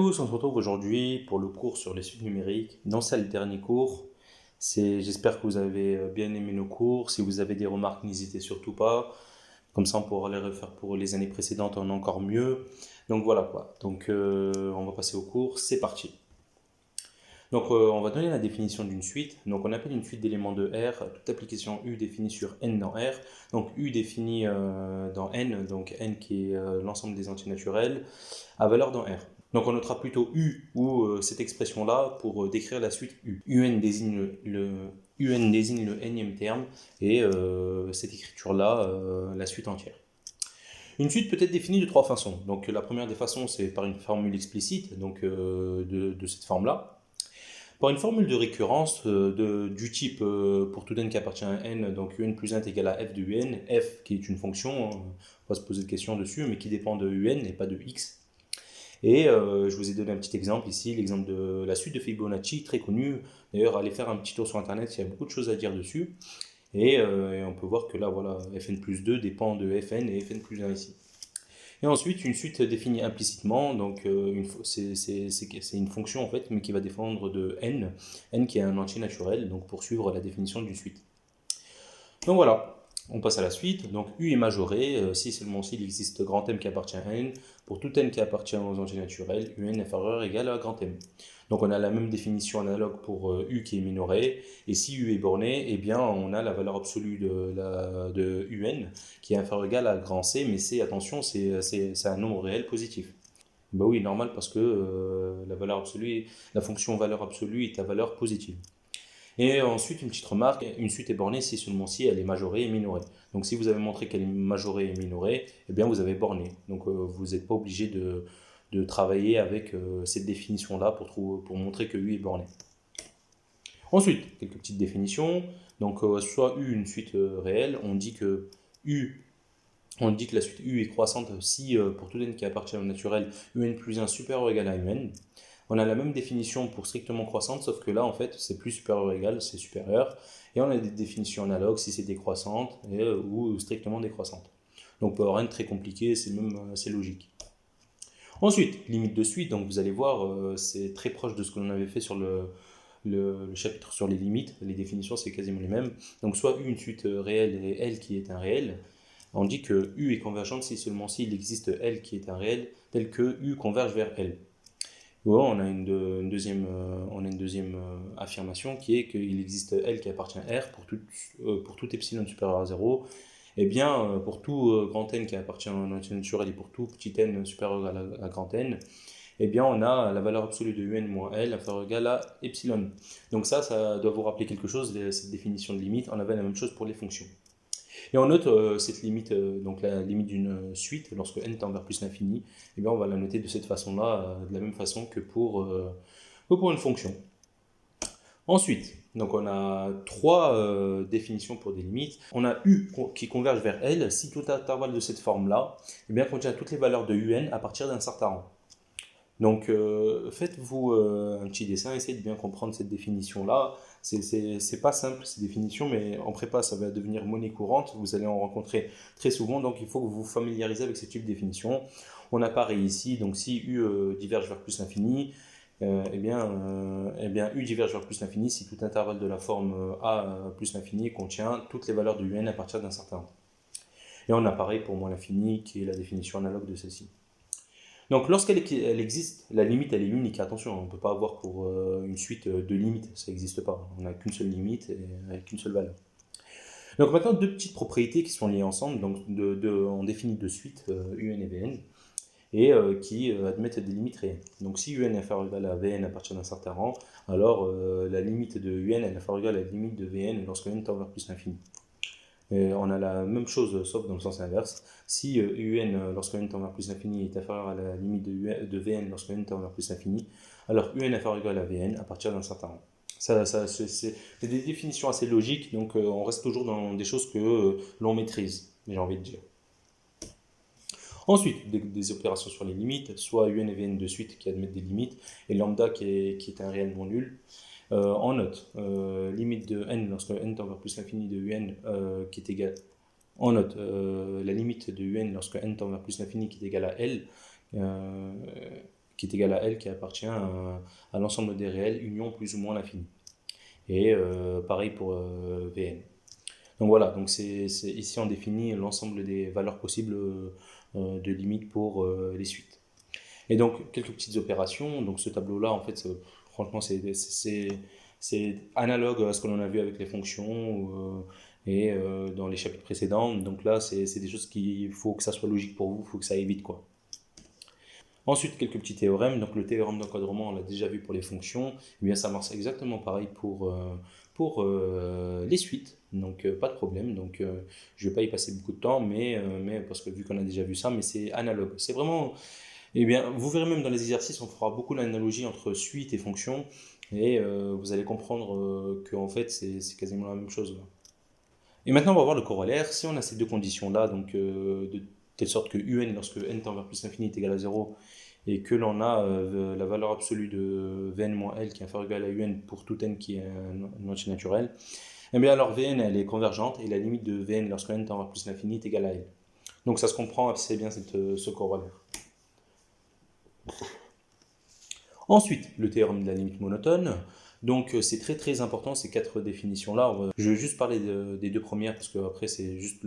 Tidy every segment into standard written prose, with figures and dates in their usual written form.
tous, on se retrouve aujourd'hui pour le cours sur les suites numériques. Non, c'est le dernier cours. J'espère que vous avez bien aimé nos cours. Si vous avez des remarques, n'hésitez surtout pas. Comme ça, on pourra les refaire pour les années précédentes en encore mieux. Donc voilà quoi. Donc on va passer au cours. C'est parti. Donc on va donner la définition d'une suite. Donc on appelle une suite d'éléments de R toute application U définie sur N dans R. Donc U définie dans N, donc N qui est l'ensemble des entiers naturels, à valeur dans R. Donc on notera plutôt U ou cette expression-là pour décrire la suite U. UN désigne le nème terme et cette écriture-là, la suite entière. Une suite peut être définie de trois façons. Donc la première des façons, c'est par une formule explicite donc, de cette forme-là. Par une formule de récurrence du type pour tout n qui appartient à n, donc un plus 1 est égal à f de un, f qui est une fonction, on va se poser des questions dessus, mais qui dépend de un et pas de x. Et je vous ai donné un petit exemple ici, l'exemple de la suite de Fibonacci, très connue. D'ailleurs, allez faire un petit tour sur internet, il y a beaucoup de choses à dire dessus. Et on peut voir que là, voilà, fn plus 2 dépend de fn et fn plus 1 ici. Et ensuite, une suite définie implicitement, donc c'est une fonction en fait, mais qui va dépendre de n qui est un entier naturel, donc pour suivre la définition d'une suite. Donc voilà, on passe à la suite. Donc U est majoré, si seulement s'il existe grand M qui appartient à n, pour tout n qui appartient aux entiers naturels, Un inférieur égal à grand M. Donc on a la même définition analogue pour U qui est minoré, et si U est borné, eh bien on a la valeur absolue de UN qui est inférieure ou égale à grand C, mais C, attention, c'est un nombre réel positif. Bah oui, normal parce que la valeur absolue, la fonction valeur absolue est à valeur positive. Et ensuite, une petite remarque, une suite est bornée si seulement si elle est majorée et minorée. Donc si vous avez montré qu'elle est majorée et minorée, eh bien vous avez borné. Donc vous n'êtes pas obligé de travailler avec cette définition-là pour montrer que U est borné. Ensuite, quelques petites définitions. Donc soit U une suite réelle, on dit que la suite U est croissante si pour tout n qui appartient au naturel, Un plus 1 supérieur ou égal à Un. On a la même définition pour strictement croissante, sauf que là, en fait, c'est plus supérieur ou égal, c'est supérieur. Et on a des définitions analogues si c'est décroissante ou strictement décroissante. Donc, rien de très compliqué, c'est logique. Ensuite, limite de suite, donc vous allez voir, c'est très proche de ce que l'on avait fait sur le chapitre sur les limites. Les définitions, c'est quasiment les mêmes. Donc, soit U, une suite réelle et L qui est un réel. On dit que U est convergente si seulement s'il existe L qui est un réel, tel que U converge vers L. Ouais, on a une deuxième affirmation qui est qu'il existe L qui appartient à R pour tout epsilon supérieur à 0. Et bien, pour tout grand N qui appartient à un entier naturel et pour tout petit n supérieur à grand N, eh bien, on a la valeur absolue de Un moins L inférieure ou égale à epsilon. Donc ça doit vous rappeler quelque chose, cette définition de limite. On avait la même chose pour les fonctions. Et on note cette limite, donc la limite d'une suite, lorsque n tend vers plus l'infini, eh bien on va la noter de cette façon-là, de la même façon que pour une fonction. Ensuite, donc on a trois définitions pour des limites. On a U qui converge vers L si tout intervalle de cette forme-là eh bien, contient toutes les valeurs de UN à partir d'un certain rang. Donc faites-vous un petit dessin, essayez de bien comprendre cette définition-là. C'est pas simple ces définitions, mais en prépa ça va devenir monnaie courante, vous allez en rencontrer très souvent, donc il faut que vous vous familiarisez avec ce type de définition. On a pareil ici, donc si U diverge vers plus l'infini, eh bien U diverge vers plus l'infini si tout intervalle de la forme A plus l'infini contient toutes les valeurs de UN à partir d'un certain rang. Et on a pareil pour moins l'infini qui est la définition analogue de celle-ci. Donc lorsqu'elle existe, la limite elle est unique. Attention, on ne peut pas avoir pour une suite de limites, ça n'existe pas. On n'a qu'une seule limite et avec une seule valeur. Donc maintenant deux petites propriétés qui sont liées ensemble. Donc on définit deux suites UN et Vn et qui admettent des limites réelles. Donc si UN est inférieur ou égal à Vn à partir d'un certain rang, alors la limite de UN est inférieure ou égale à la limite de Vn lorsque n tend vers plus l'infini. On a la même chose sauf dans le sens inverse. Si UN lorsque n tend vers plus l'infini est inférieur à la limite de Vn lorsque n tend vers plus l'infini, alors UN inférieur ou égal à Vn à partir d'un certain rang. C'est des définitions assez logiques, donc on reste toujours dans des choses que l'on maîtrise, j'ai envie de dire. Ensuite, des opérations sur les limites, soit UN et Vn de suite qui admettent des limites, et lambda qui est un réel non nul. On note limite de n lorsque n tend vers plus l'infini de un qui est égal. On note la limite de un lorsque n tend vers plus l'infini qui est égal à L qui est égal à L, qui appartient à l'ensemble des réels, union plus ou moins l'infini. Et pareil pour Vn. Donc voilà, donc ici on définit l'ensemble des valeurs possibles de limites pour les suites. Et donc quelques petites opérations. Donc ce tableau-là, en fait, franchement, c'est analogue à ce que l'on a vu avec les fonctions et dans les chapitres précédents. Donc là, c'est des choses qu'il faut que ça soit logique pour vous, il faut que ça aille vite, quoi. Ensuite, quelques petits théorèmes. Donc le théorème d'encadrement, on l'a déjà vu pour les fonctions. Eh bien, ça marche exactement pareil pour les suites. Donc pas de problème. Donc je ne vais pas y passer beaucoup de temps, mais parce que vu qu'on a déjà vu ça, mais c'est analogue. C'est vraiment... Eh bien, vous verrez même dans les exercices, on fera beaucoup l'analogie entre suite et fonction. Et vous allez comprendre qu'en fait, c'est quasiment la même chose, là. Et maintenant, on va voir le corollaire. Si on a ces deux conditions-là, donc de telle sorte que un, lorsque n tend vers plus l'infini est égal à 0, et que l'on a la valeur absolue de Vn moins L qui est inférieure ou égale à un pour tout n qui est un entier naturel, eh bien alors Vn elle est convergente et la limite de Vn lorsque n tend vers plus l'infini est égale à L. Donc ça se comprend assez bien ce corollaire. Ensuite, le théorème de la limite monotone. Donc c'est très très important ces quatre définitions-là. Je vais juste parler des deux premières parce que après c'est juste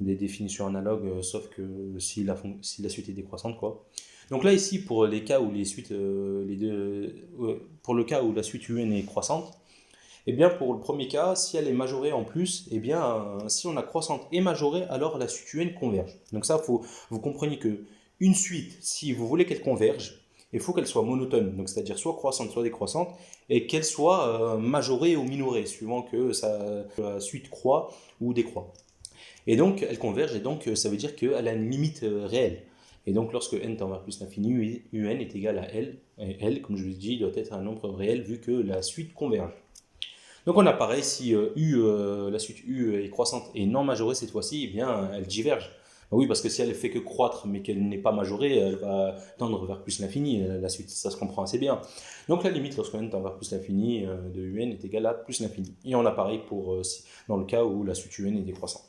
des définitions analogues, sauf que si la suite est décroissante, quoi. Donc là ici pour les cas où les suites, pour le cas où la suite un est croissante, eh bien pour le premier cas, si elle est majorée en plus, eh bien si on a croissante et majorée, alors la suite un converge. Donc ça, vous compreniez que une suite, si vous voulez qu'elle converge, il faut qu'elle soit monotone, donc c'est-à-dire soit croissante, soit décroissante, et qu'elle soit majorée ou minorée, suivant que la suite croît ou décroît. Et donc elle converge, et donc ça veut dire qu'elle a une limite réelle. Et donc lorsque n tend vers plus l'infini, un est égal à L, et L, comme je vous l'ai dit, doit être un nombre réel vu que la suite converge. Donc on a pareil, si la suite U est croissante et non majorée cette fois-ci, eh bien elle diverge. Oui, parce que si elle ne fait que croître mais qu'elle n'est pas majorée, elle va tendre vers plus l'infini, la suite, ça se comprend assez bien. Donc la limite lorsque n tend vers plus l'infini de un est égale à plus l'infini. Et on a pareil pour dans le cas où la suite un est décroissante.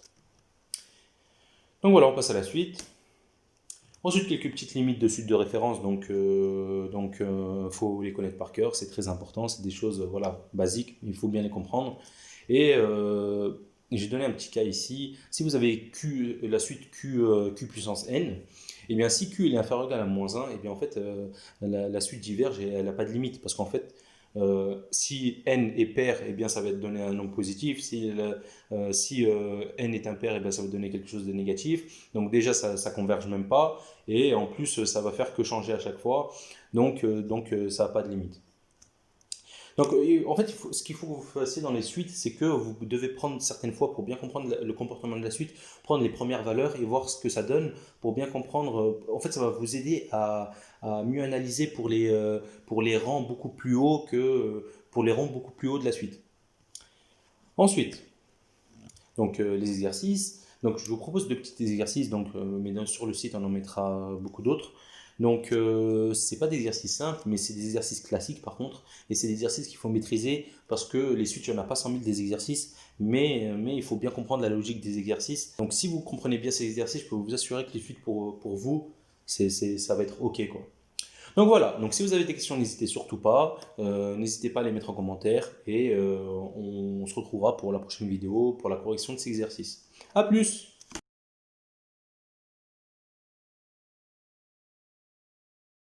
Donc voilà, on passe à la suite. Ensuite, quelques petites limites de suite de référence, donc faut les connaître par cœur, c'est très important, c'est des choses voilà, basiques, il faut bien les comprendre. Et j'ai donné un petit cas ici, si vous avez la suite q puissance n, et bien si q est inférieur ou égal à moins 1, et bien en fait la suite diverge et elle n'a pas de limite, parce qu'en fait si n est pair, eh bien ça va donner un nombre positif. Si n est impair, eh bien ça va donner quelque chose de négatif. Donc déjà ça ne converge même pas. Et en plus ça va faire que changer à chaque fois. Donc ça n'a pas de limite. Donc en fait ce qu'il faut que vous fassiez dans les suites, c'est que vous devez prendre certaines fois pour bien comprendre le comportement de la suite, prendre les premières valeurs et voir ce que ça donne pour bien comprendre. En fait ça va vous aider à mieux analyser pour les rangs beaucoup plus hauts pour les rangs beaucoup plus hauts de la suite. Ensuite, donc les exercices. Donc je vous propose deux petits exercices, mais sur le site on en mettra beaucoup d'autres. Donc c'est pas des exercices simples, mais c'est des exercices classiques par contre, et c'est des exercices qu'il faut maîtriser parce que les suites il n'y en a pas 100 000 des exercices, mais il faut bien comprendre la logique des exercices. Donc si vous comprenez bien ces exercices, je peux vous assurer que les suites pour vous, ça va être ok, quoi. Donc voilà, donc si vous avez des questions, n'hésitez surtout pas, n'hésitez pas à les mettre en commentaire et on se retrouvera pour la prochaine vidéo pour la correction de ces exercices. A plus!